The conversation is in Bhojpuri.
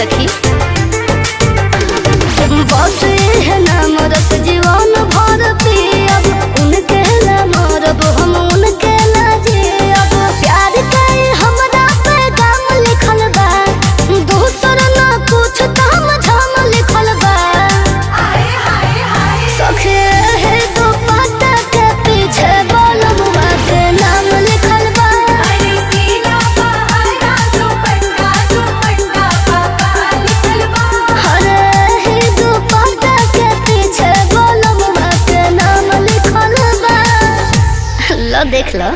सखी बस है नाम रस जीवन भर पियब उनके ला मरब हम उनके ला जियब प्यार के हमरा पैगाम लिखल बा दूसर ना कुछ काम झाम लिखल बा सखे है दो पत्ता के पीछे बोलबुआ के नाम लिखल बा हरे है दो पत्ता के पीछे बोलबुआ के नाम लिखल बा लो देख लो।